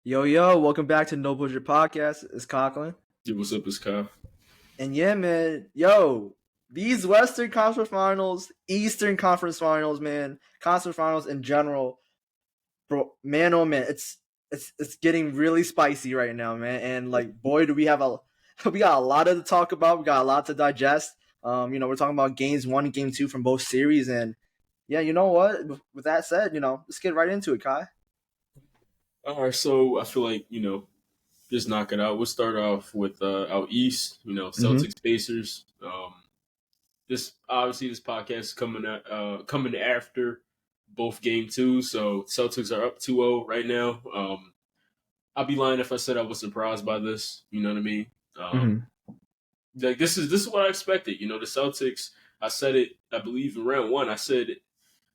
Yo, welcome back to No Budget Podcast. It's Conklin. Yo, what's up, it's Kyle. And yeah, man, these Western Conference Finals, Eastern Conference Finals, man, Conference Finals in general, bro, man, oh man, it's getting really spicy right now, man. And like, boy, do we have we got a lot to talk about. We got a lot to digest. We're talking about games 1 and game 2 from both series, and yeah, you know what? With that said, let's get right into it, Kai. All right, so I feel like, just knock it out. We'll start off with out east, Celtics Pacers. This podcast is coming after both game two, so Celtics are up 2-0 right now. I'd be lying if I said I was surprised by this. You know what I mean? Like this is what I expected. The Celtics. I said it. I believe in round one. I said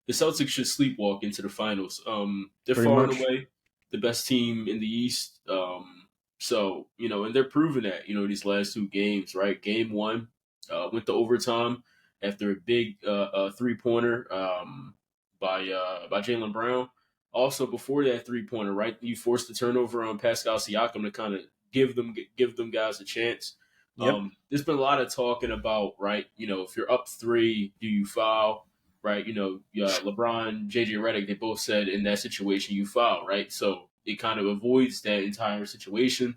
the Celtics should sleepwalk into the finals. They're Pretty far and much. away the best team in the East. And they're proving that, these last two games, right? Game one went to overtime after a big 3-pointer by Jaylen Brown. Also, before that 3-pointer, right? You forced the turnover on Pascal Siakam to kind of give them guys a chance. Yep. There's been a lot of talking about, right? If you're up 3, do you foul? Right? LeBron, JJ Redick, they both said in that situation you foul, right? So it kind of avoids that entire situation.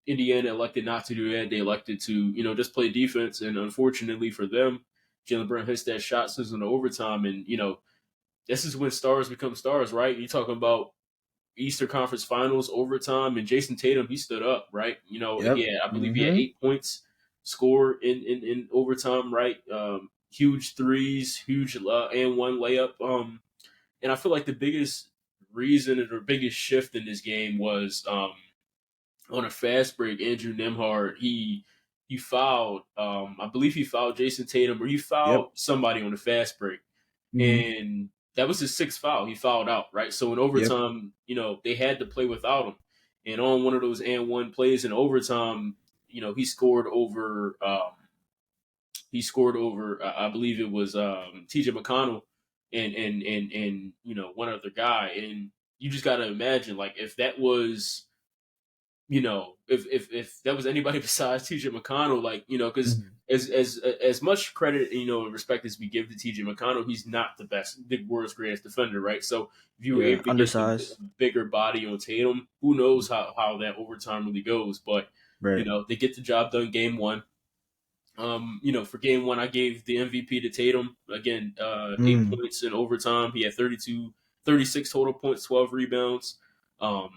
Indiana elected not to do that. They elected to, just play defense. And unfortunately for them, Jaylen Brown hits that shot, sends them to overtime. And, this is when stars become stars, right? You're talking about Eastern Conference Finals overtime, and Jason Tatum, he stood up, right? Yep. I believe he had 8 points scored in overtime, right? Huge threes, huge and one layup. And I feel like the biggest reason or biggest shift in this game was on a fast break. Andrew Nembhard, he fouled. I believe he fouled Jason Tatum, or he fouled Yep. somebody on the fast break, and that was his sixth foul. He fouled out, right? So in Yep. overtime, they had to play without him. And on one of those and one plays in overtime, he scored over. I believe it was T.J. McConnell and one other guy. And you just got to imagine, like, if that was, if that was anybody besides T.J. McConnell, like, because as much credit and respect as we give to T.J. McConnell, he's not the world's greatest defender, right? So if you were Yeah. able to get Undersized. a bigger body on Tatum, who knows how that overtime really goes? But Right. they get the job done game one. For game one, I gave the MVP to Tatum. Again, 8 points in overtime. He had 36 total points, 12 rebounds. And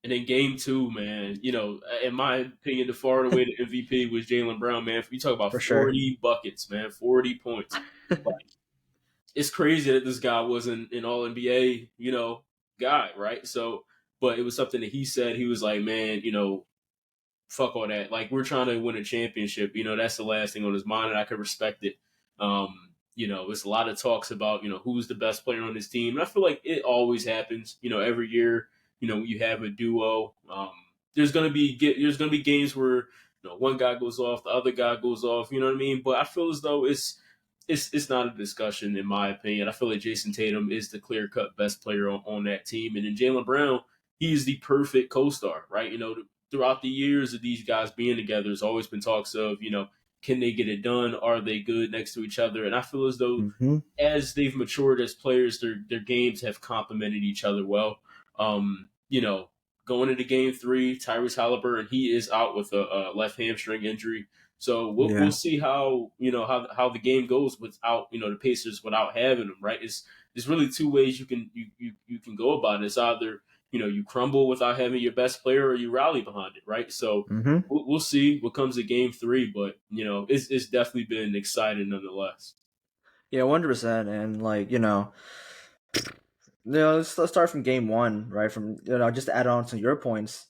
then game two, man, in my opinion, the far and away the MVP was Jaylen Brown, man. You talk about For sure. 40 buckets, man, 40 points. Like, it's crazy that this guy wasn't an All NBA, guy, right? So, but it was something that he said. He was like, man, fuck all that. Like, we're trying to win a championship. That's the last thing on his mind, and I can respect it. There's a lot of talks about, who's the best player on this team. And I feel like it always happens, every year, when you have a duo. There's gonna be games where, one guy goes off, the other guy goes off, you know what I mean? But I feel as though it's not a discussion, in my opinion. I feel like Jason Tatum is the clear-cut best player on that team. And then Jaylen Brown, he's the perfect co-star, right? Throughout the years of these guys being together, there's always been talks of, can they get it done? Are they good next to each other? And I feel as though as they've matured as players, their games have complemented each other well. Going into game three, Tyrese Halliburton, he is out with a left hamstring injury. So we'll see how how the game goes without the Pacers without having them, right? There's really two ways you can go about it. It's either you crumble without having your best player, or you rally behind it, right? So we'll see what comes to game three, but it's definitely been exciting nonetheless. Yeah, 100%. And let's start from game one, right? From just to add on to your points.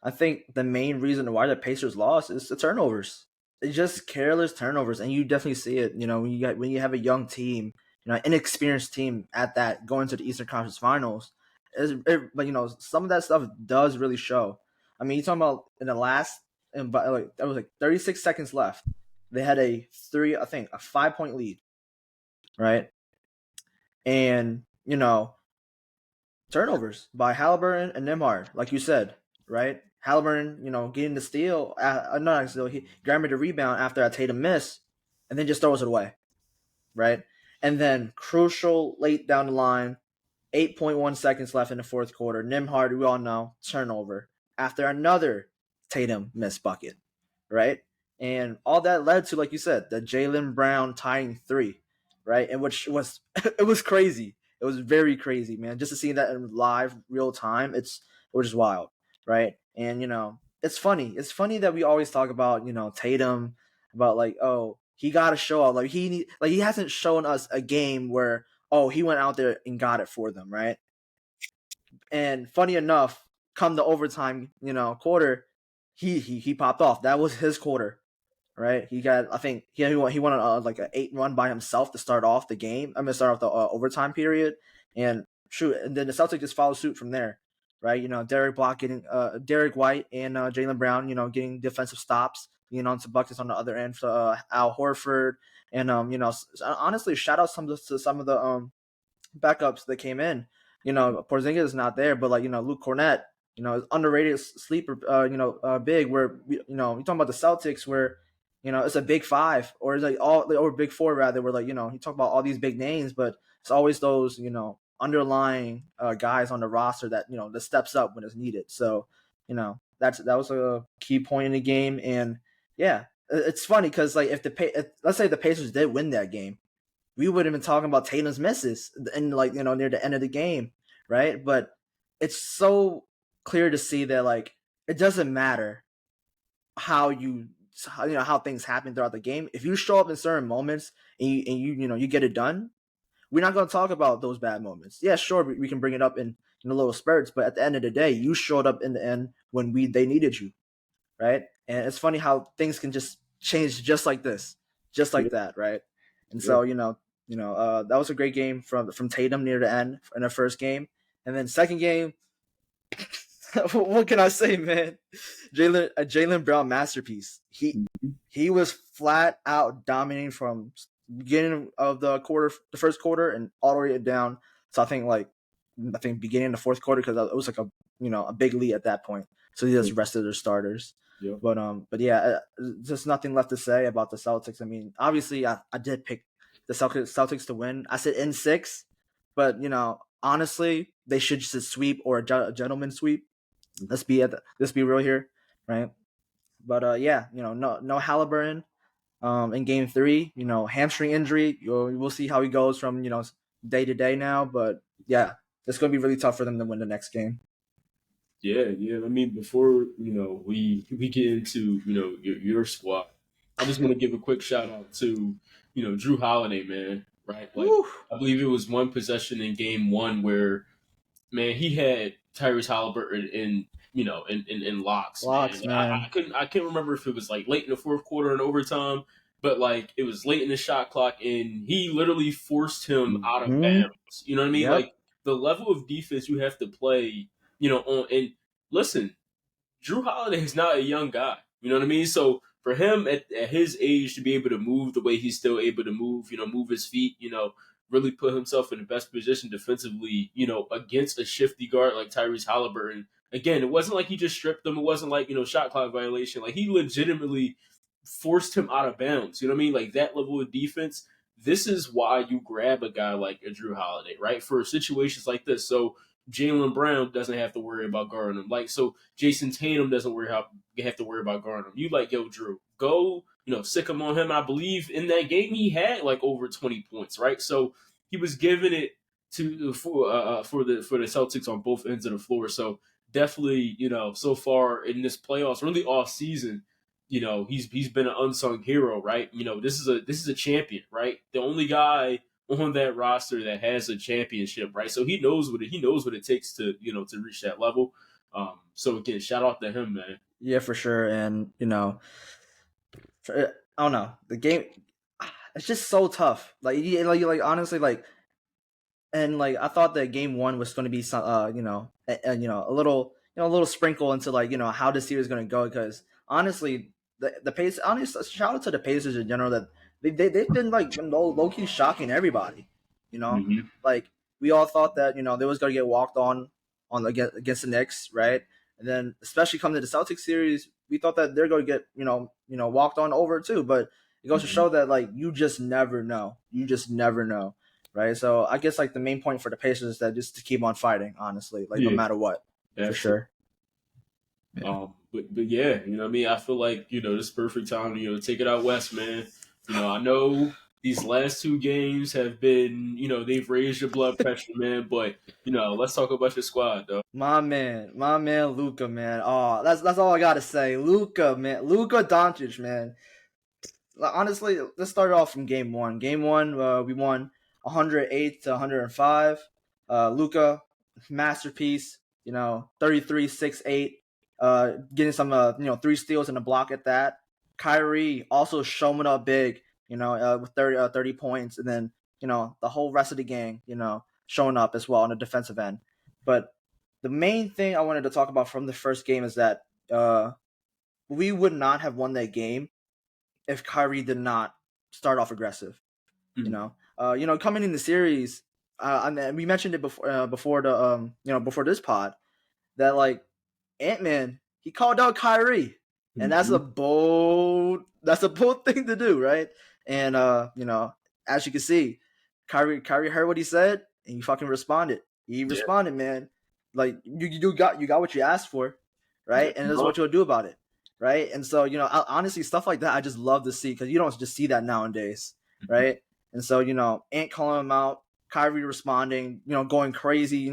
I think the main reason why the Pacers lost is the turnovers. It's just careless turnovers, and you definitely see it. When you have a young team, inexperienced team at that going to the Eastern Conference Finals, but some of that stuff does really show. I mean, you're talking about in the last, and like there was like 36 seconds left. They had a 5-point lead, right? And turnovers by Halliburton and Nembhard, like you said, right? Halliburton, getting the steal, not steal, he grabbing the rebound after a Tatum miss, and then just throws it away, right? And then crucial late down the line, 8.1 seconds left in the fourth quarter. Nembhard, we all know, turnover after another Tatum missed bucket, right? And all that led to, like you said, the Jaylen Brown tying three, right? And which was it was crazy. It was very crazy, man. Just to see that in live, real time, it was just wild, right? And it's funny. It's funny that we always talk about Tatum, about like, oh, he got to show up. Like he hasn't shown us a game where, oh, he went out there and got it for them, right? And funny enough, come the overtime, quarter, he popped off. That was his quarter, right? He got, I think he won like an 8 run by himself to start off the game. I mean, start off the overtime period, and shoot, and then the Celtics just followed suit from there, right? Derek White and Jaylen Brown, getting defensive stops, on some buckets on the other end for Al Horford, and honestly, shout out to some of the backups that came in. Porzingis is not there, but like Luke Cornett, is underrated sleeper. Big where you talking about the Celtics where it's a big five or it's like or big four rather. Where like you talk about all these big names, but it's always those underlying guys on the roster that that steps up when it's needed. So that was a key point in the game, and yeah, it's funny because like let's say the Pacers did win that game, we would have been talking about Tatum's misses and like near the end of the game, right? But it's so clear to see that like it doesn't matter how how things happen throughout the game. If you show up in certain moments and you get it done, we're not going to talk about those bad moments. Yeah, sure, we can bring it up in little spurts, but at the end of the day, you showed up in the end when they needed you, right? And it's funny how things can just change just like this, just like Yeah, that, right? And yeah, so that was a great game from Tatum near the end in the first game, and then second game. What can I say, man? Jaylen Brown masterpiece. He was flat out dominating from beginning of the first quarter, and all the way down. So I think beginning of the fourth quarter because it was like a big lead at that point. So he yeah, just rested their starters. yeah. But yeah, just nothing left to say about the Celtics. I mean, obviously I did pick the Celtics to win. I said in six, but honestly, they should just sweep or a gentleman sweep. Let's be real here, right? But yeah, no Halliburton in game three. Hamstring injury. We'll see how he goes from day to day now. But yeah, it's going to be really tough for them to win the next game. Yeah, yeah. I mean, before we get into your squad, I just want to give a quick shout out to Drew Holiday, man. Right, like Woo. I believe it was one possession in game one where man he had Tyrese Halliburton in locks, man. Locks, man. I can't remember if it was like late in the fourth quarter and overtime, but like it was late in the shot clock and he literally forced him out of Hmm. bounds. You know what I mean? Yep. Like the level of defense you have to play, on and listen, Drew Holiday is not a young guy. You know what I mean? So for him at his age to be able to move the way he's still able to move, move his feet, really put himself in the best position defensively, against a shifty guard like Tyrese Halliburton. Again, it wasn't like he just stripped him. It wasn't like, shot clock violation. Like he legitimately forced him out of bounds. You know what I mean? Like that level of defense. This is why you grab a guy like a Drew Holiday, right? For situations like this. So Jaylen Brown doesn't have to worry about guarding him. Like so, Jason Tatum doesn't have to worry about guarding him. You like yo Drew, go sick him on him. I believe in that game he had like over 20 points, right? So he was giving it to for the Celtics on both ends of the floor. So definitely so far in this playoffs, really all season. He's been an unsung hero, right? This is a champion, right? The only guy on that roster that has a championship, right? So he knows what it takes to to reach that level. So again, shout out to him, man. Yeah, for sure. And I don't know, the game. It's just so tough. Like honestly, like and like I thought that game one was going to be some, a little sprinkle into like how this series is going to go because honestly, the pace. Honestly, shout out to the Pacers in general that they've been like low key shocking everybody. You know, Mm-hmm. like we all thought that they was gonna get walked on against the Knicks, right? And then especially coming to the Celtics series, we thought that they're gonna get walked on over too. But it goes to Mhm. show that like you just never know. You just never know, right? So I guess like the main point for the Pacers is that just to keep on fighting, honestly, like no Yeah, matter what, for absolutely. sure. Yeah. But yeah, you know what I mean. I feel like this is perfect time to take it out west, man. I know these last two games have been they've raised your blood pressure, man. But let's talk about your squad, though. My man, Luca, man. Oh, that's all I gotta say. Luca, man, Luca Doncic, man. Honestly, let's start off from game one. Game one, we won 108 to 105. Luca, masterpiece. 33, 6, 8. Getting some three steals and a block at that. Kyrie also showing up big. With 30 points, and then the whole rest of the gang, showing up as well on the defensive end. But the main thing I wanted to talk about from the first game is that we would not have won that game if Kyrie did not start off aggressive. Mhm. Coming in the series, I mean, we mentioned it before this pod that like Ant-Man, he called out Kyrie, and Mhm. that's a bold thing to do, right? And as you can see, Kyrie heard what he said, and he fucking responded. He Yeah, responded, man. Like you got what you asked for, yeah. right? And that's what you'll do about it, right? And so honestly, stuff like that I just love to see because you don't just see that nowadays, Mhm. right? And so Ant calling him out, Kyrie responding, going crazy,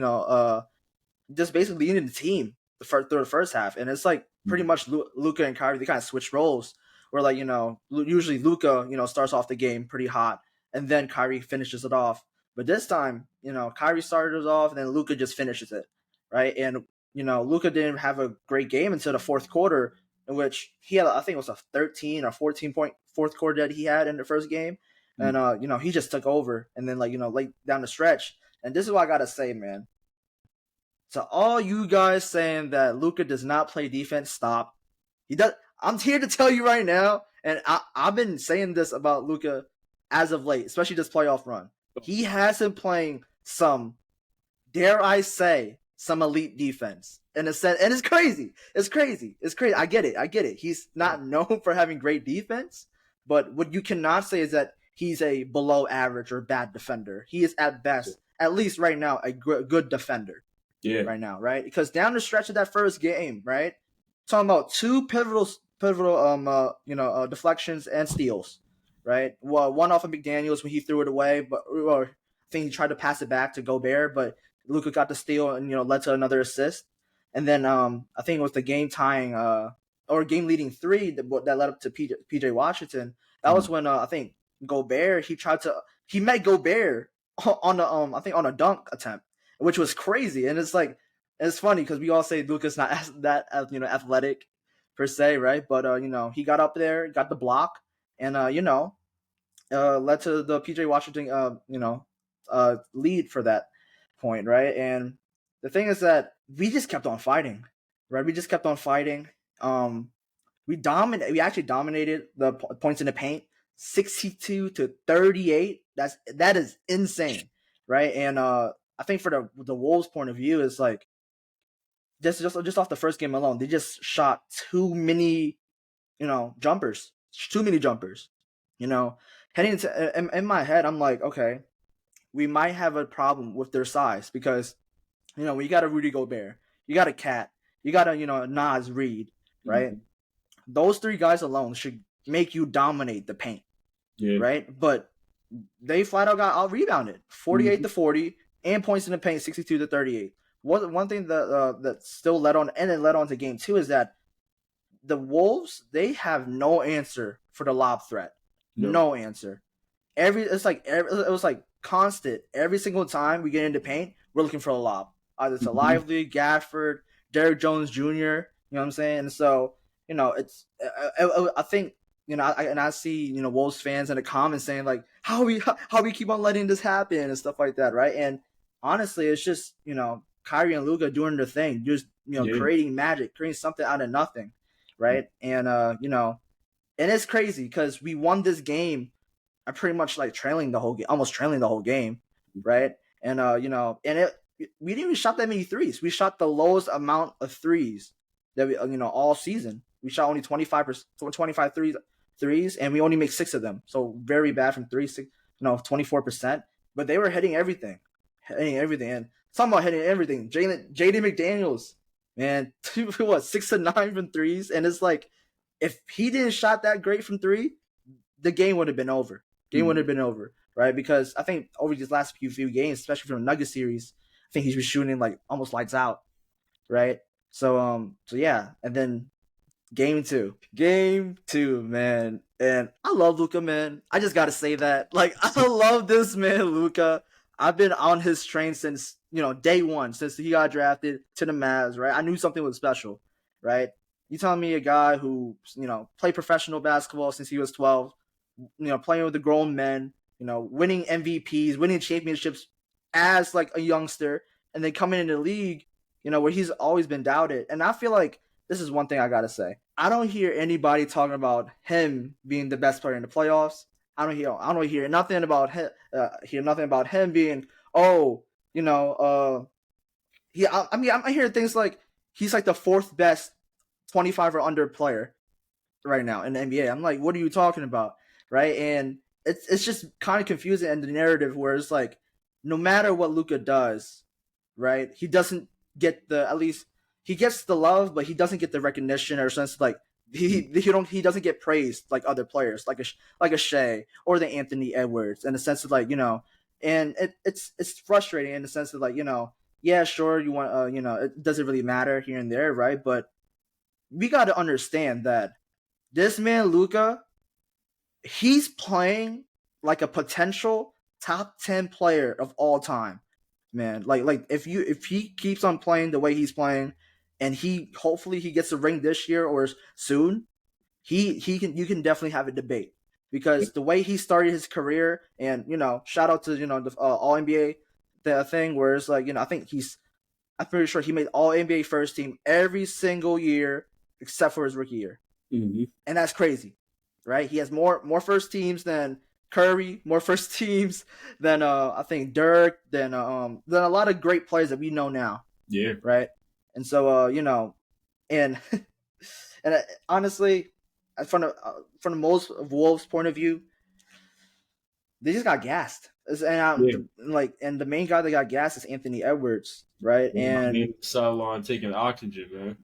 just basically leading the team through the first half, and it's like pretty Mhm. much Luca and Kyrie they kind of switch roles. Where like usually Luca starts off the game pretty hot, and then Kyrie finishes it off. But this time, Kyrie started it off, and then Luca just finishes it, right? And Luca didn't have a great game until the fourth quarter, in which he had I think it was a 13 or 14 point fourth quarter that he had in the first game, and Mhm. he just took over, and then like late down the stretch. And this is what I gotta say, man, to all you guys saying that Luca does not play defense, stop. He does. I'm here to tell you right now, and I've been saying this about Luca as of late, especially this playoff run. He has been playing some, dare I say, some elite defense. In a sense, and it's crazy. It's crazy. It's crazy. I get it. I get it. He's not known for having great defense, but what you cannot say is that he's a below average or bad defender. He is at best, at least right now, a good defender Yeah. right now, right? Because down the stretch of that first game, right, talking about two pivotal deflections and steals, right? Well, one off of McDaniels when he threw it away, but or I think he tried to pass it back to Gobert, but Luka got the steal and led to another assist. And then I think it was the game tying or game leading three that led up to PJ Washington. That was Mhm. when I think Gobert he met Gobert on the I think on a dunk attempt, which was crazy. And it's like it's funny because we all say Luka's not that athletic per se, right? But he got up there, got the block, and led to the PJ Washington lead for that point, right? And the thing is that we just kept on fighting, right? We just kept on fighting. We actually dominated the points in the paint, 62 to 38. That is insane, right? And I think for the Wolves' point of view, is like just off the first game alone, they just shot too many jumpers, too many jumpers. You know, heading into in my head, I'm like, okay, we might have a problem with their size because when you got a Rudy Gobert, you got a Cat, you got a Nas Reed, right? Mhm. Those three guys alone should make you dominate the paint, Yeah. right? But they flat out got out rebounded, 48 Mhm. to 40, and points in the paint, 62 to 38. One thing that still led on and then led on to game two is that the Wolves, they have no answer for the lob threat, No. no answer. It was like constant. Every single time we get into paint, we're looking for a lob, either to Mhm. Lively, Gafford, Derrick Jones Jr. You know what I'm saying? And so it's I think I see Wolves fans in the comments saying like how we keep on letting this happen and stuff like that, right? And honestly, it's just Kyrie and Luka doing their thing, just Yeah. creating magic, creating something out of nothing, right? And and it's crazy because we won this game. I'm pretty much like trailing the whole game, almost trailing the whole game, right? and we didn't even shot that many threes. We shot the lowest amount of threes that we all season. We shot only 25 threes, and we only make 6 of them. So very bad from 24%. But they were hitting everything. And talking about hitting everything. Jaden McDaniels, man, what 6 to 9 from threes, and it's like if he didn't shot that great from three, the game would have been over. Would have been over, right? Because I think over these last few games, especially from the Nugget series, I think he's been shooting like almost lights out, right? So yeah, and then Game two, man, and I love Luka, man. I just gotta say that, like, I love this man, Luka. I've been on his train since day one, since he got drafted to the Mavs, right? I knew something was special, right? You telling me a guy who played professional basketball since he was 12, playing with the grown men, winning MVPs, winning championships as like a youngster, and then coming into the league, where he's always been doubted. And I feel like this is one thing I gotta say. I don't hear anybody talking about him being the best player in the playoffs. I don't hear nothing about him being I'm hearing things like he's like the 4th best 25 or under player right now in the NBA. I'm like, what are you talking about, right? And it's just kind of confusing in the narrative where it's like, no matter what Luka does, right, he doesn't get he gets the love, but he doesn't get the recognition or sense like he doesn't get praised like other players like a Shea or the Anthony Edwards in the sense of like and it's frustrating in the sense of like yeah, sure, you want it doesn't really matter here and there, right? But we got to understand that this man Luka, he's playing like a potential top 10 player of all time, man. Like if he keeps on playing the way he's playing, and hopefully he gets a ring this year or soon, you can definitely have a debate, because the way he started his career, and shout out to the All NBA thing where it's like I'm pretty sure he made All NBA first team every single year except for his rookie year, and that's crazy, right? He has more first teams than Curry, more first teams than I think Dirk, than a lot of great players that we know now. Yeah. Right. And so and and honestly, from the most of Wolves' point of view, they just got gassed. And the main guy that got gassed is Anthony Edwards, right? And sideline taking oxygen, man.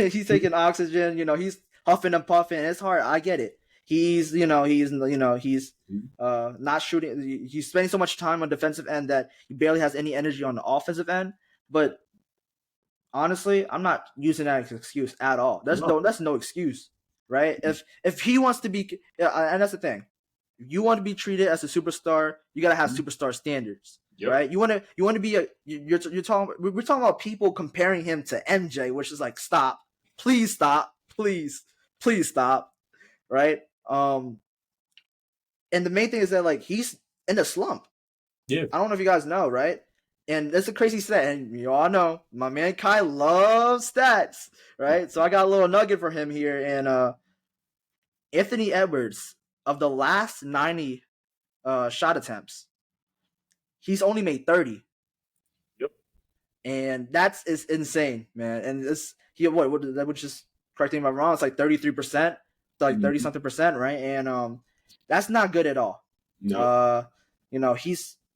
He's taking oxygen. He's huffing and puffing. It's hard. I get it. He's not shooting. He's spending so much time on defensive end that he barely has any energy on the offensive end. But honestly, I'm not using that as an excuse at all. That's no excuse, right? If he wants to be, and that's the thing, if you want to be treated as a superstar, you gotta have superstar standards, right? You want to be we're talking about people comparing him to MJ, which is like, stop, please stop, please stop, right? And the main thing is that like he's in a slump. Yeah, I don't know if you guys know, right? And it's a crazy stat, and you all know my man Kai loves stats, right? So I got a little nugget for him here, and Anthony Edwards, of the last 90 shot attempts, he's only made 30. Yep. And is insane, man. And that would just, correct me if I'm wrong, it's like 33%, like 30 something percent, right? And that's not good at all. No.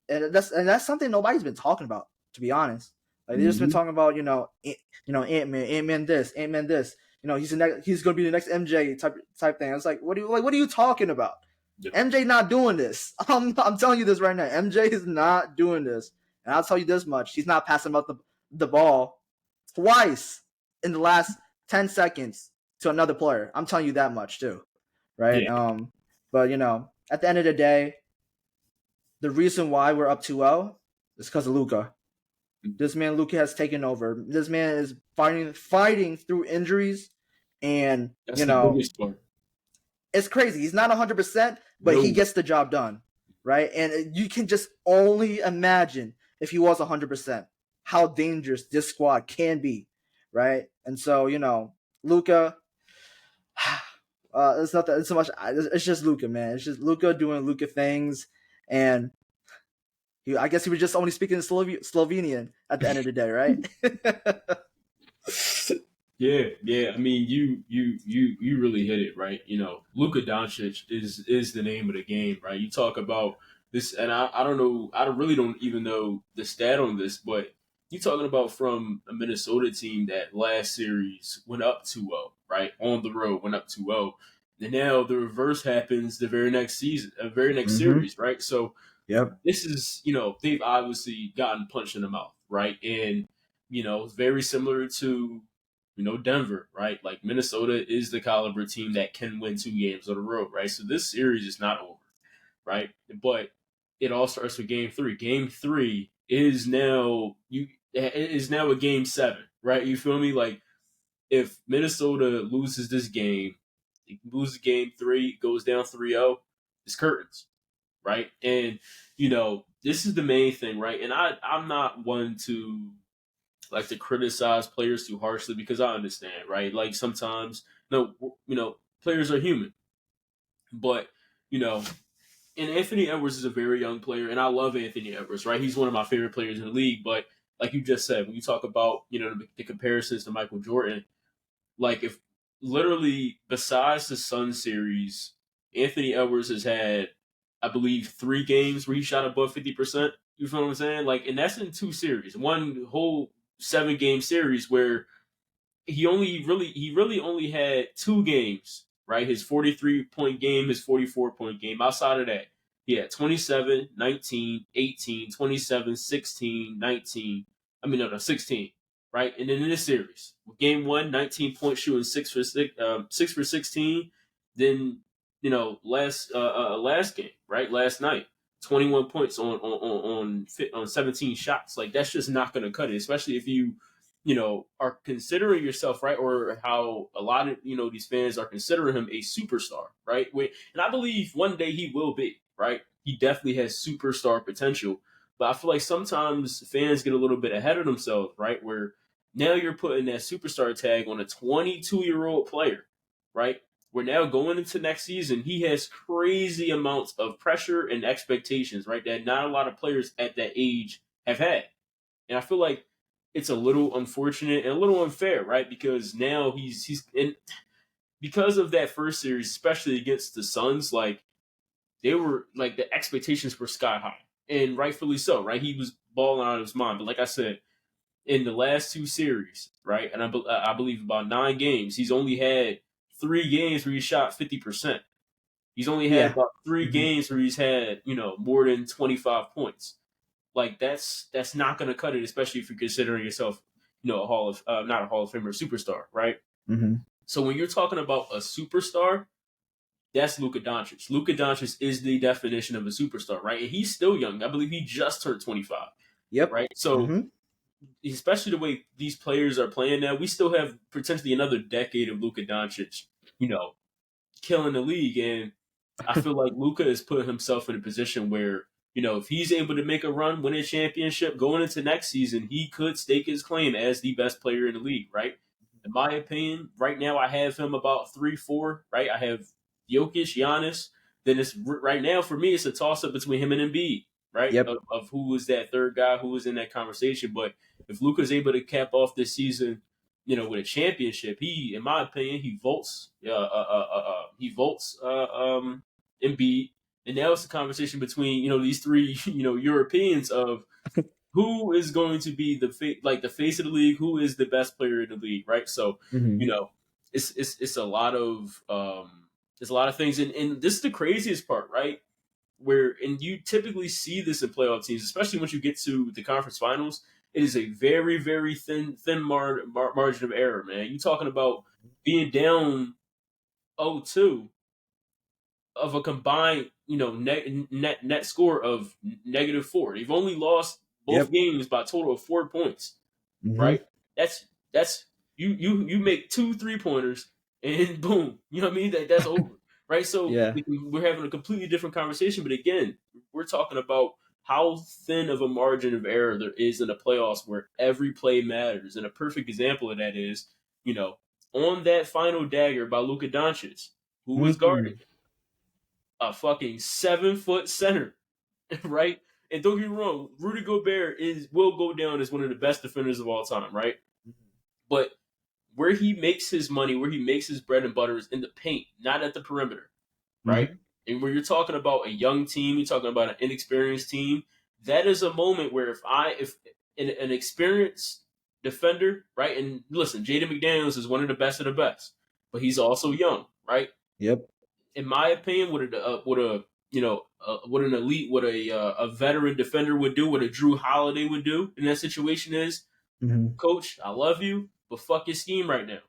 That's something nobody's been talking about, to be honest. Like they've just been talking about Ant-Man this, Ant-Man this. He's gonna be the next MJ type thing. I was like, what are you talking about? Yep. MJ not doing this. I'm telling you this right now. MJ is not doing this, and I'll tell you this much: he's not passing out the ball twice in the last 10 seconds to another player. I'm telling you that much too, right? Yeah. But at the end of the day, the reason why we're up 2-0 is because of Luka. This man Luka has taken over. This man is fighting through injuries, and that's the biggest part. It's crazy. He's not 100%, but he gets the job done, right? And you can just only imagine if he was 100%, how dangerous this squad can be, right? And so Luka, it's not that so much. It's just Luka, man. It's just Luka doing Luka things, and I guess he was just only speaking Slovenian at the end of the day, right? Yeah. I mean, you really hit it right. You know, Luka Doncic is the name of the game, right? You talk about this, and I don't know, I really don't even know the stat on this, but you talking about from a Minnesota team that last series went up 2-0, right, on the road, went up 2-0, and now the reverse happens the very next season, very next Mm-hmm. series, right? So Yep. this is, you know, they've obviously gotten punched in the mouth, right? And, you know, very similar to, you know, Denver, right? Like Minnesota is the caliber team that can win 2 games on the road, right? So this series is not over, right? But it all starts with game three. Game three is now a game seven, right? You feel me? Like if Minnesota loses this game, loses game three, goes down 3-0, it's curtains, right? And you know, this is the main thing, right? And I'm not one to like to criticize players too harshly because I understand, right? Like sometimes, no, you know, players are human, but you know, and Anthony Edwards is a very young player, and I love Anthony Edwards, right? He's one of my favorite players in the league. But like you just said, when you talk about you know the comparisons to Michael Jordan, like if literally besides the Sun series, Anthony Edwards has had, I believe, 3 games where he shot above 50%. You feel what I'm saying? Like, and that's in 2 series, one whole 7 game series where he really only had 2 games, right? His 43-point game, his 44-point game. Outside of that, he had 27, 19, 18, 27, 16, 19. I mean, no, 16, right? And then in this series, game one, 19 point shooting, 6 for 16. Then, you know, last game, right? Last night, 21 points on 17 shots. Like, that's just not going to cut it, especially if you know, are considering yourself, right? Or how a lot of, you know, these fans are considering him a superstar, right? And I believe one day he will be, right? He definitely has superstar potential. But I feel like sometimes fans get a little bit ahead of themselves, right? Where now you're putting that superstar tag on a 22-year-old player, right? We're now going into next season. He has crazy amounts of pressure and expectations, right? That not a lot of players at that age have had. And I feel like it's a little unfortunate and a little unfair, right? Because now he's and because of that first series, especially against the Suns, like they were like the expectations were sky high, and rightfully so, right? He was balling out of his mind. But like I said, in the last 2 series, right, and I believe about 9 games, he's only had 3 games where he shot 50%. He's only had Yeah. about three Mm-hmm. games where he's had you know more than 25 points. Like that's not going to cut it, especially if you're considering yourself, you know, a Hall of not a Hall of Famer, a superstar, right? Mm-hmm. So when you're talking about a superstar, that's Luka Doncic. Luka Doncic is the definition of a superstar, right? And he's still young. I believe he just turned 25, Yep. right? So Mm-hmm. especially the way these players are playing now, we still have potentially another decade of Luka Doncic, you know, killing the league. And I feel like Luka has put himself in a position where, you know, if he's able to make a run, win a championship, going into next season, he could stake his claim as the best player in the league, right? In my opinion, right now I have him about 3-4, right? I have Jokic, Giannis. Then it's right now for me, it's a toss up between him and Embiid, right? Yep. Of who was that third guy who was in that conversation. But if Luka's able to cap off this season, you know, with a championship, he, in my opinion, he votes Embiid, and now it's a conversation between you know these three you know Europeans of who is going to be the face of the league, who is the best player in the league, right? So you Mm-hmm. know, it's a lot of there's a lot of things, and this is the craziest part, right? Where and you typically see this in playoff teams, especially once you get to the conference finals. It is a very very thin margin of error, man. You talking about being down 0-2 of a combined you know net score of -4. They've only lost both Yep. games by a total of 4 points, Mm-hmm. right? That's you make 2 3 pointers and boom, you know what I mean? That's over, right? So Yeah. we're having a completely different conversation, but again, we're talking about how thin of a margin of error there is in the playoffs where every play matters. And a perfect example of that is, you know, on that final dagger by Luka Doncic, who was Mm-hmm. guarding a fucking 7-foot center, right? And don't get me wrong, Rudy Gobert will go down as one of the best defenders of all time, right? But where he makes his money, where he makes his bread and butter is in the paint, not at the perimeter, right? Mm-hmm. And when you're talking about a young team, you're talking about an inexperienced team. That is a moment where if an experienced defender, right? And listen, Jaden McDaniels is one of the best of the best, but he's also young, right? Yep. In my opinion, what an elite, what a veteran defender would do, what a Drew Holiday would do in that situation is, Mm-hmm. Coach, I love you, but fuck your scheme right now.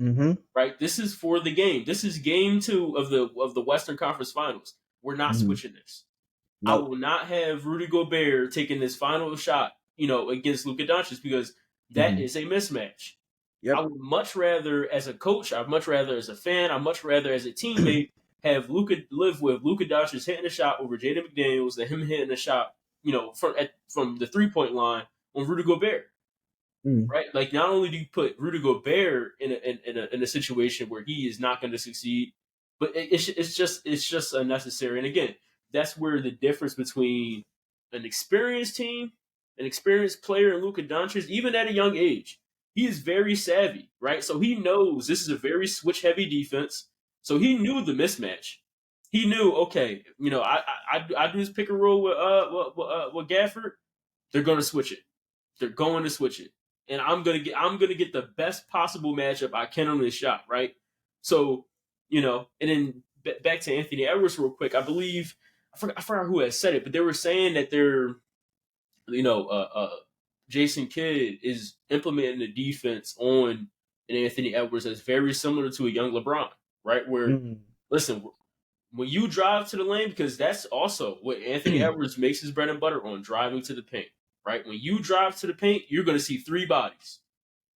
Mm-hmm. Right? This is for the game. This is game 2 of the Western Conference Finals. We're not Mm-hmm. switching this. I Nope. will not have Rudy Gobert taking this final shot, against Luka Doncic because that Mm-hmm. is a mismatch. I Yep. would much rather, as a coach, I'd much rather as a fan, I'd much rather as a teammate have Luka live with Luka Doncic hitting a shot over Jaden McDaniels than him hitting a shot, from the 3-point line on Rudy Gobert. Mm. Right? Like, not only do you put Rudy Gobert in a situation where he is not going to succeed, but it's just unnecessary. And again, that's where the difference between an experienced team, an experienced player, and Luka Doncic, even at a young age, he is very savvy, right? So he knows this is a very switch heavy defense. So he knew the mismatch. He knew, okay, I do this pick and roll with Gafford. They're going to switch it. They're going to switch it, and I'm gonna get the best possible matchup I can on this shot, right? So, and then back to Anthony Edwards real quick. I believe I forgot who had said it, but they were saying that they're you know Jason Kidd is implementing a defense on an Anthony Edwards that's very similar to a young LeBron, right? Where, Mm-hmm. listen, when you drive to the lane, because that's also what Anthony Edwards makes his bread and butter on, driving to the paint, right? When you drive to the paint, you're going to see 3 bodies.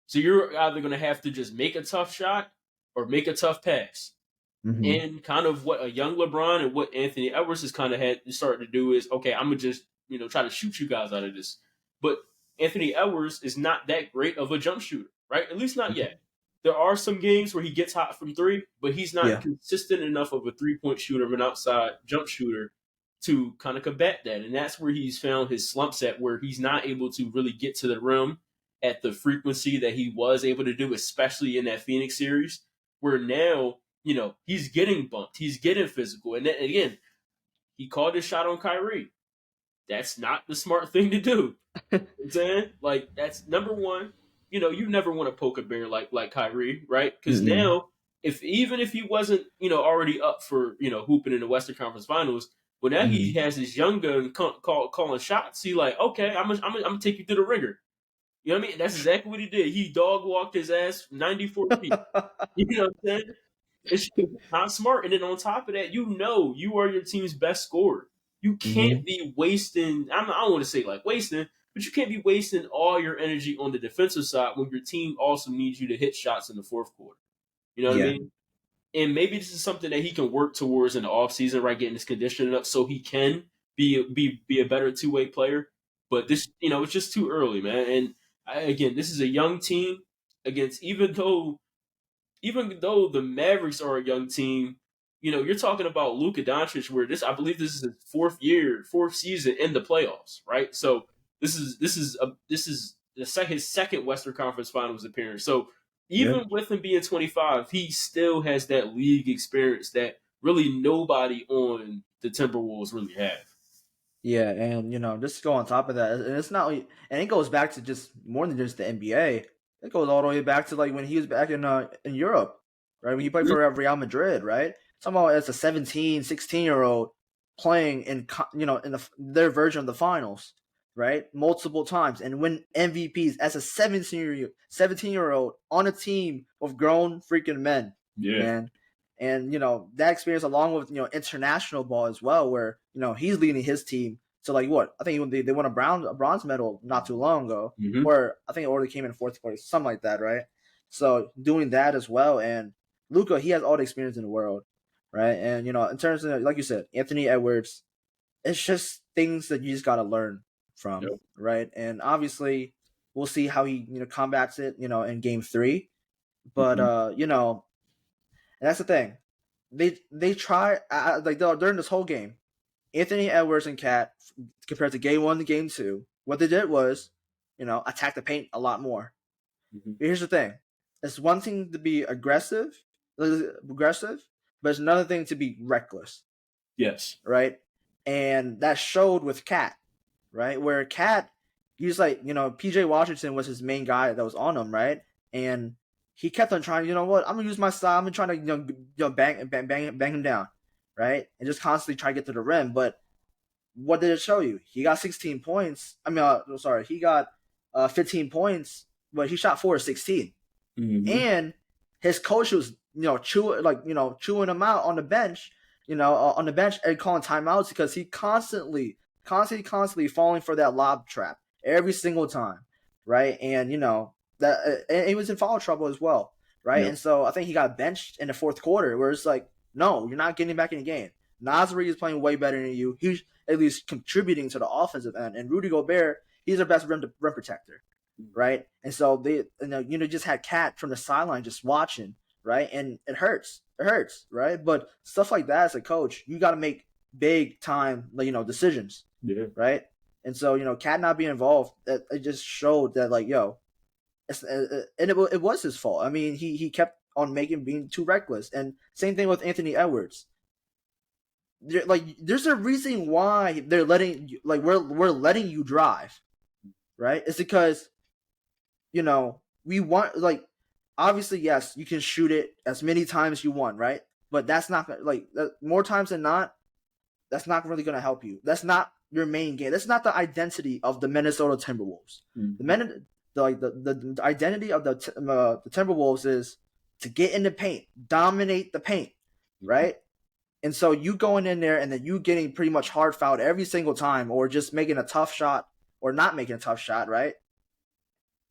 So you're either going to have to just make a tough shot or make a tough pass. Mm-hmm. And kind of what a young LeBron and what Anthony Edwards has kind of had started to do is, okay, I'm going to just, try to shoot you guys out of this. But Anthony Edwards is not that great of a jump shooter, right? At least not yet. There are some games where he gets hot from 3, but he's not Yeah. consistent enough of a 3-point shooter, of an outside jump shooter to kind of combat that. And that's where he's found his slumps at, where he's not able to really get to the rim at the frequency that he was able to do, especially in that Phoenix series, where now, he's getting bumped, he's getting physical. And then, again, he called his shot on Kyrie. That's not the smart thing to do. You know what I'm saying? Like, that's number one. You never want to poke a bear like Kyrie, right? Because Mm-mm. now, even if he wasn't, already up for, hooping in the Western Conference Finals, well, now he Mm-hmm. has his young gun calling shots. He like, okay, I'm gonna take you through the ringer. You know what I mean? That's exactly what he did. He dog walked his ass 94 feet. You know what I'm saying? It's not smart. And then on top of that, you are your team's best scorer. You Mm-hmm. can't be wasting. I don't want to say like wasting, but you can't be wasting all your energy on the defensive side when your team also needs you to hit shots in the fourth quarter. You know what I Yeah. mean? And maybe this is something that he can work towards in the offseason, right? Getting his conditioning up so he can be a better 2-way player. But this, it's just too early, man. And again, this is a young team against even though the Mavericks are a young team, you're talking about Luka Doncic, where I believe this is his 4th season in the playoffs, right? So this is his second Western Conference Finals appearance. So Yep. even with him being 25, he still has that league experience that really nobody on the Timberwolves really have. Yeah, and just to go on top of that, and it's not, and it goes back to just more than just the NBA. It goes all the way back to like when he was back in Europe, right? When he played for Real Madrid, right? Somehow as a 17, 16-year-old playing their version of the finals, right? Multiple times and win MVPs as a 17-year-old on a team of grown freaking men, Yeah. man. And that experience along with international ball as well, where he's leading his team. So like what I think they won a bronze medal not too long ago, Mm-hmm. or I think it already came in fourth place, something like that, right? So doing that as well, and Luka, he has all the experience in the world, right? And in terms of like you said, Anthony Edwards, it's just things that you just gotta learn from, Yep. right? And obviously, we'll see how he combats it, in Game 3. But Mm-hmm. and that's the thing. They try like during this whole game. Anthony Edwards and Cat, compared to game 1 to game 2, what they did was, attack the paint a lot more. Mm-hmm. But here's the thing: it's one thing to be aggressive, but it's another thing to be reckless. Yes. Right, and that showed with Cat, right? Where Cat, he's like, PJ Washington was his main guy that was on him, right? And he kept on trying, I'm gonna use my style, I'm gonna try to bang him down, right? And just constantly try to get to the rim. But what did it show you? He got 16 points. He got 15 points, but he shot 4 of 16. Mm-hmm. And his coach was, chewing him out on the bench, on the bench and calling timeouts because he constantly falling for that lob trap every single time, right? And and he was in foul trouble as well, right? Yep. And so I think he got benched in the fourth quarter, where it's like, no, you're not getting back in the game. Naz Reid is playing way better than you. He's at least contributing to the offensive end, and Rudy Gobert, he's their best rim protector, right? And so they, just had Cat from the sideline just watching, right? And it hurts, right? But stuff like that, as a coach, you got to make big time, decisions, Yeah. right? And so, Cat not being involved, it just showed that, and it was his fault. I mean, he kept on being too reckless, and same thing with Anthony Edwards. There's a reason why they're letting you, we're letting you drive, right? It's because, we want, obviously, yes, you can shoot it as many times as you want, right? But that's not more times than not, that's not really going to help you. That's not your main game. That's not the identity of the Minnesota Timberwolves. Mm-hmm. The identity of the Timberwolves is to get in the paint, dominate the paint, right? And so you going in there and then you getting pretty much hard fouled every single time, or just making a tough shot or not making a tough shot, right?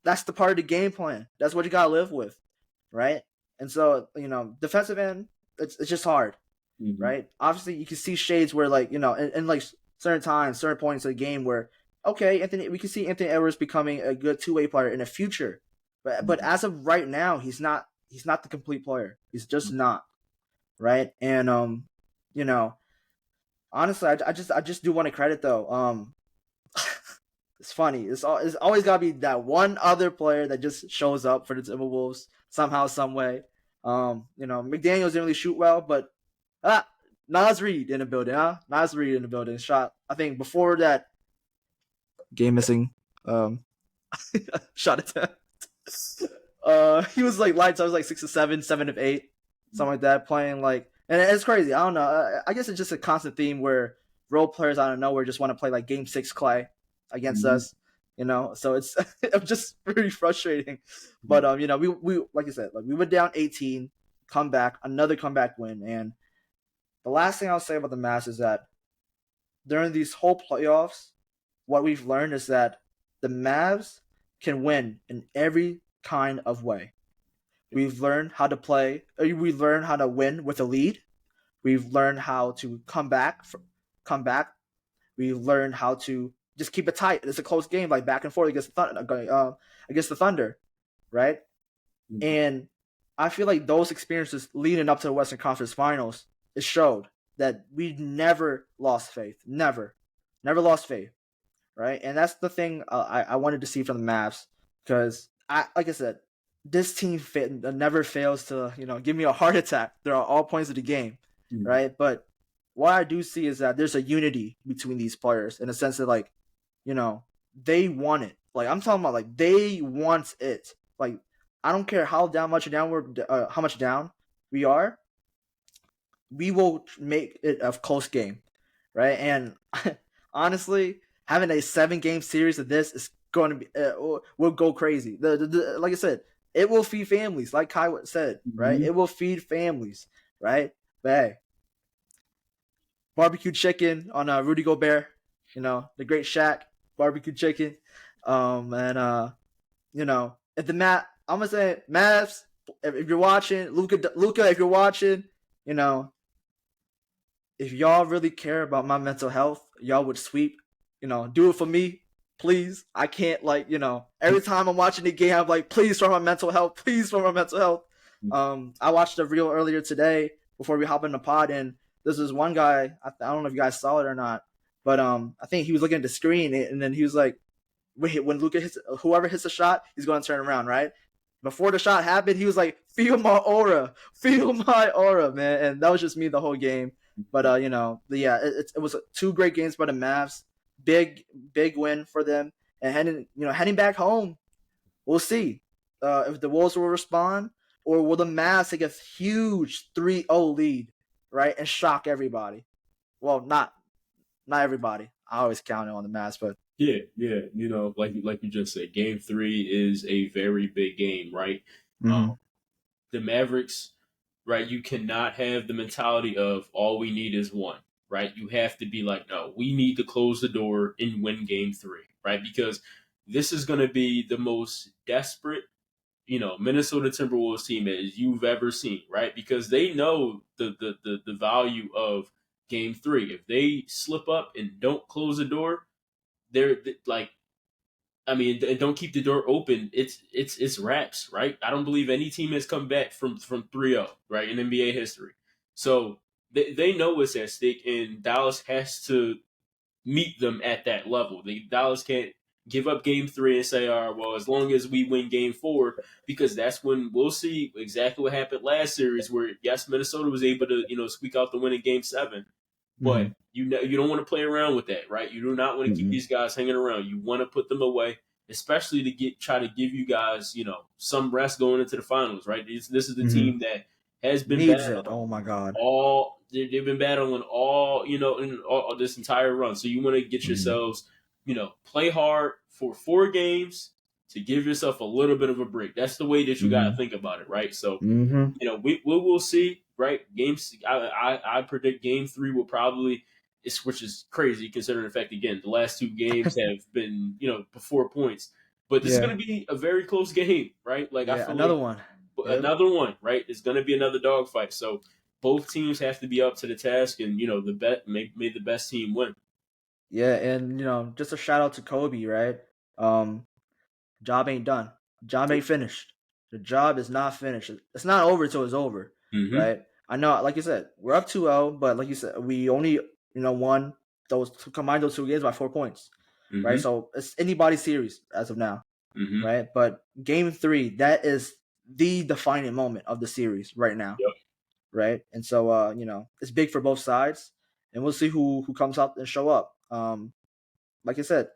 That's the part of the game plan. That's what you got to live with, right? And so, defensive end, it's just hard, mm-hmm. right? Obviously, you can see shades where, in certain times, certain points of the game where, okay, we can see Anthony Edwards becoming a good two-way player in the future. But as of right now, he's not the complete player. He's just not, right? And honestly, I just do want to credit though. It's funny. It's always got to be that one other player that just shows up for the Timberwolves somehow, some way. McDaniels didn't really shoot well, but Naz Reid in the building, Naz Reid in the building. Shot, I think, before that game missing shot attempt. He was lights. I was 6 of 7, 7 of 8, something like that. Playing and it's crazy. I don't know. I guess it's just a constant theme where role players out of nowhere just want to play Game 6 Clay against us. So it's just very frustrating. But we like you said, we went down 18, another comeback win, and the last thing I'll say about the Mavs is that during these whole playoffs, what we've learned is that the Mavs can win in every kind of way. We've learned how to play. We've learned how to win with a lead. We've learned how to come back. We've learned how to just keep it tight. It's a close game, back and forth against the Thunder, right? Mm-hmm. And I feel like those experiences leading up to the Western Conference Finals, it showed that we never lost faith. Never lost faith, right? And that's the thing I wanted to see from the Mavs, because like I said, this team never fails to give me a heart attack. There are all points of the game, mm-hmm. right? But what I do see is that there's a unity between these players in a sense that they want it. I'm talking about they want it. I don't care how much down we are. We will make it a close game, right? And honestly, having a 7-game series of this is going to be will go crazy. Like I said, it will feed families, like Kai said, right? Mm-hmm. It will feed families, right? But hey, barbecue chicken on Rudy Gobert, the great Shaq barbecue chicken, if I'm gonna say Mavs, if you're watching, Luka, if you're watching, if y'all really care about my mental health, y'all would sweep, do it for me. Please, I can't every time I'm watching the game, I'm please for my mental health, please for my mental health. I watched a reel earlier today before we hop in the pod, and This is one guy. I don't know if you guys saw it or not, but I think he was looking at the screen, and then he was like, when Luka hits, whoever hits a shot, he's going to turn around, right? Before the shot happened, he was like, "Feel my aura, feel my aura, man," and that was just me the whole game. But yeah, it was two great games by the Mavs. Big win for them, and heading back home, we'll see if the Wolves will respond or will the Mavs take a huge 3-0 lead, right, and shock everybody. Well, not everybody. I always count it on the Mavs, but Yeah, yeah. Like you just said, Game 3 is a very big game, right? mm-hmm. The Mavericks, right? You cannot have the mentality of all we need is one, right? You have to be like, no, we need to close the door and win Game 3, right? Because this is going to be the most desperate, Minnesota Timberwolves team as you've ever seen, right? Because they know the value of Game 3. If they slip up and don't close the door, they're like, I mean, and don't keep the door open. It's wraps, right? I don't believe any team has come back from 3-0, right, in NBA history. So they know what's at stake, and Dallas has to meet them at that level. Dallas can't give up Game 3 and say, "All right, well, as long as we win Game 4," because that's when we'll see exactly what happened last series, where yes, Minnesota was able to squeak out the win in Game 7, but Mm-hmm. you don't want to play around with that, right? You do not want to keep Mm-hmm. these guys hanging around. You want to put them away, especially to try to give you guys some rest going into the finals, right? This is the Mm-hmm. team that has been Needs battling it. Oh my God. they've been battling all in all this entire run. So you want to get Mm-hmm. yourselves play hard for 4 games to give yourself a little bit of a break. That's the way that you got to Mm-hmm. think about it, right? So Mm-hmm. we will see, right? Games. I predict Game 3 will probably. Which is crazy considering the fact again the last 2 games have been before points, but this is Yeah. going to be a very close game, right? Like I Yeah. feel Another like one. Yep. another one, right? It's going to be another dogfight. So both teams have to be up to the task, and the bet made the best team win. Yeah, and just a shout out to Kobe, right? Um, job ain't done. Job ain't finished. The job is not finished. It's not over till it's over, Mm-hmm. right? I know, like you said, we're up 2-0, but like you said, we only won combined those two games by 4 points, right? Mm-hmm. So it's anybody's series as of now, Mm-hmm. right? But Game 3, that is the defining moment of the series right now, Yep. right? And so it's big for both sides, and we'll see who comes out and show up. Like I said,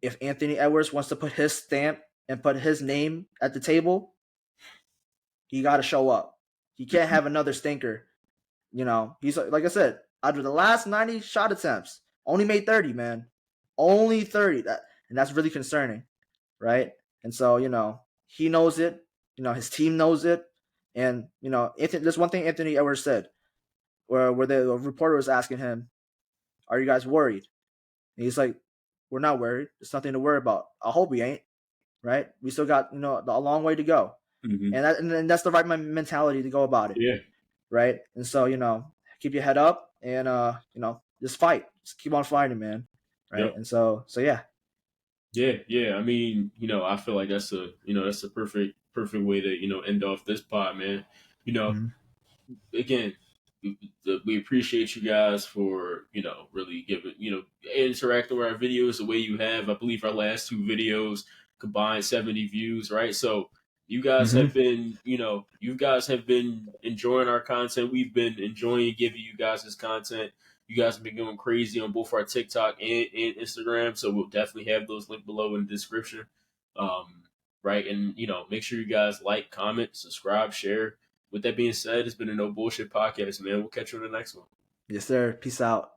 if Anthony Edwards wants to put his stamp and put his name at the table, he got to show up. He can't have another stinker. He's like I said, out of the last 90 shot attempts, only made 30, man. Only 30. And that's really concerning, right? And so, he knows it. His team knows it. And, there's one thing Anthony Edwards said where the reporter was asking him, "Are you guys worried?" And he's like, "We're not worried. There's nothing to worry about. I hope we ain't, right? We still got a long way to go, Mm-hmm. and that's the right mentality to go about it, Yeah. right? And so keep your head up and just fight, just keep on fighting, man, right? Yep. And so yeah. Yeah. Yeah. I mean, I feel like that's a perfect way to end off this pod, man. You know, Mm-hmm. again, we appreciate you guys for really giving interacting with our videos the way you have. I believe our last 2 videos combined 70 views, right? So Mm-hmm. you guys have been enjoying our content. We've been enjoying giving you guys this content. You guys have been going crazy on both our TikTok and Instagram, so we'll definitely have those linked below in the description. Um, right, and make sure you guys like, comment, subscribe, share. With that being said, it's been a No Bullshit podcast, man. We'll catch you on the next one. Yes, sir. Peace out.